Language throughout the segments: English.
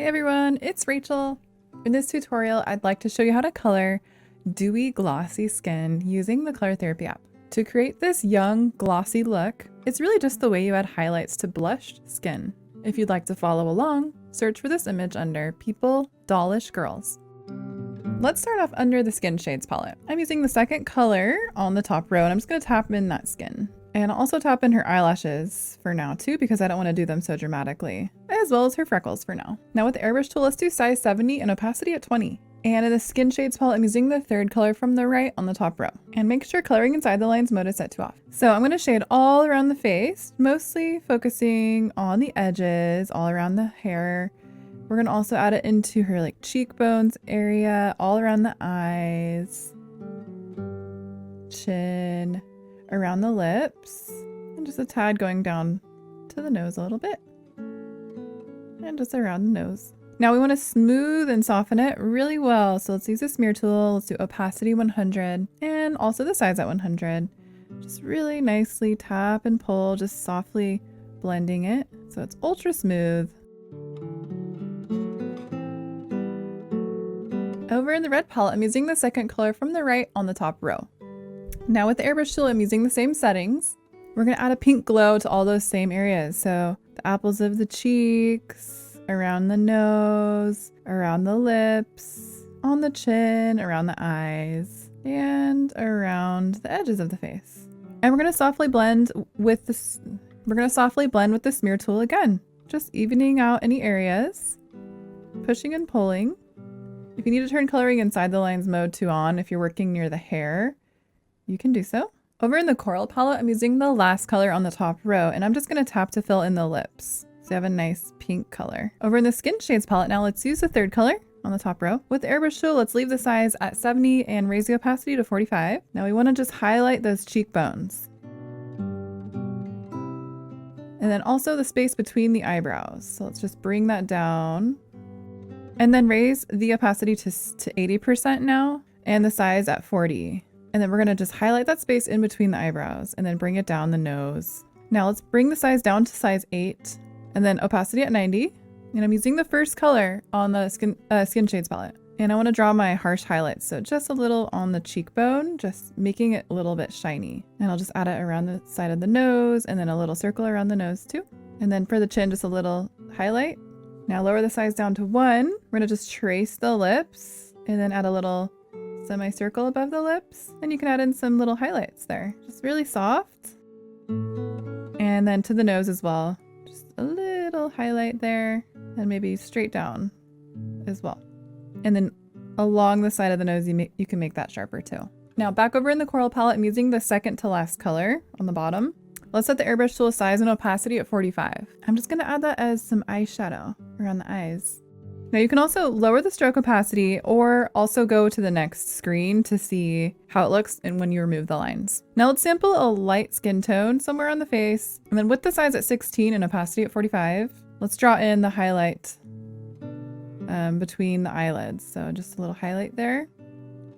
Hey everyone, it's Rachel. In this tutorial, I'd like to show you how to color dewy glossy skin using the Color Therapy app. To create this young glossy look, it's really just the way you add highlights to blushed skin. If you'd like to follow along, search for this image under People, Dollish Girls. Let's start off under the Skin Shades palette. I'm using the second color on the top row and I'm just going to tap in that skin. And I'll also tap in her eyelashes for now too, because I don't want to do them so dramatically, as well as her freckles for now. Now with the airbrush tool, let's do size 70 and opacity at 20. And in the Skin Shades palette, I'm using the third color from the right on the top row. And make sure coloring inside the lines mode is set to off. So I'm going to shade all around the face, mostly focusing on the edges, all around the hair. We're going to also add it into her like cheekbones area, all around the eyes, chin, around the lips, and just a tad going down to the nose a little bit, and just around the nose. Now we want to smooth and soften it really well, so let's use the smear tool. Let's do opacity 100 and also the size at 100. Just really nicely tap and pull, just softly blending it so it's ultra smooth. Over in the red palette, I'm using the second color from the right on the top row. Now with the airbrush tool, I'm using the same settings. We're going to add a pink glow to all those same areas. So the apples of the cheeks, around the nose, around the lips, on the chin, around the eyes, and around the edges of the face. And we're going to softly blend with this. We're going to softly blend with the smear tool again, just evening out any areas, pushing and pulling. If you need to turn coloring inside the lines mode to on, if you're working near the hair, you can do so. Over in the coral palette, I'm using the last color on the top row, and I'm just going to tap to fill in the lips. So you have a nice pink color. Over in the Skin Shades palette, now let's use the third color on the top row. With the airbrush tool, let's leave the size at 70 and raise the opacity to 45. Now we want to just highlight those cheekbones. And then also the space between the eyebrows. So let's just bring that down. And then raise the opacity to 80% now, and the size at 40. And then we're going to just highlight that space in between the eyebrows and then bring it down the nose. Now let's bring the size down to size 8 and then opacity at 90. And I'm using the first color on the Skin Shades palette. And I want to draw my harsh highlights. So just a little on the cheekbone, just making it a little bit shiny. And I'll just add it around the side of the nose and then a little circle around the nose too. And then for the chin, just a little highlight. Now lower the size down to 1. We're going to just trace the lips and then add a little semicircle above the lips, and you can add in some little highlights there, just really soft. And then to the nose as well, just a little highlight there, and maybe straight down as well. And then along the side of the nose, you can make that sharper too. Now back over in the coral palette, I'm using the second to last color on the bottom. Let's set the airbrush tool size and opacity at 45. I'm just going to add that as some eyeshadow around the eyes. Now you can also lower the stroke opacity or also go to the next screen to see how it looks and when you remove the lines. Now let's sample a light skin tone somewhere on the face, and then with the size at 16 and opacity at 45, let's draw in the highlight between the eyelids. So just a little highlight there.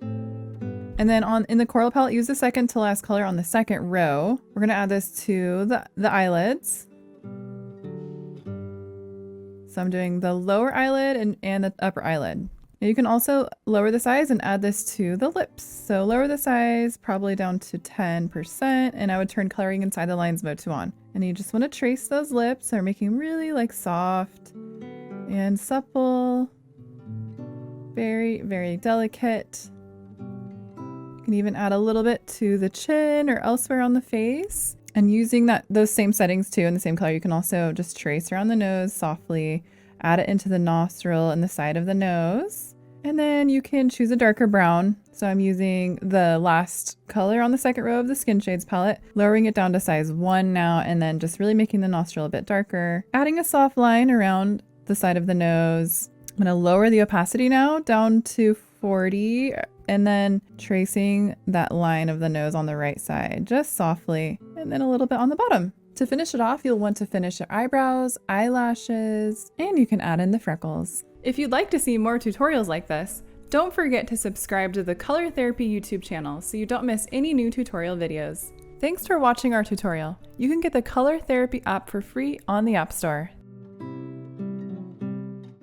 And then in the coral palette, use the second to last color on the second row. We're going to add this to the eyelids. So I'm doing the lower eyelid and the upper eyelid. Now you can also lower the size and add this to the lips. So lower the size probably down to 10%, and I would turn coloring inside the lines mode to on. And you just want to trace those lips. They're making really like soft and supple, very, very delicate. You can even add a little bit to the chin or elsewhere on the face. And using those same settings too in the same color, you can also just trace around the nose softly, add it into the nostril and the side of the nose. And then you can choose a darker brown. So I'm using the last color on the second row of the Skin Shades palette, lowering it down to size 1 now, and then just really making the nostril a bit darker. Adding a soft line around the side of the nose. I'm going to lower the opacity now down to 40. And then tracing that line of the nose on the right side, just softly, and then a little bit on the bottom. To finish it off, you'll want to finish your eyebrows, eyelashes, and you can add in the freckles. If you'd like to see more tutorials like this, don't forget to subscribe to the Color Therapy YouTube channel so you don't miss any new tutorial videos. Thanks for watching our tutorial. You can get the Color Therapy app for free on the App Store.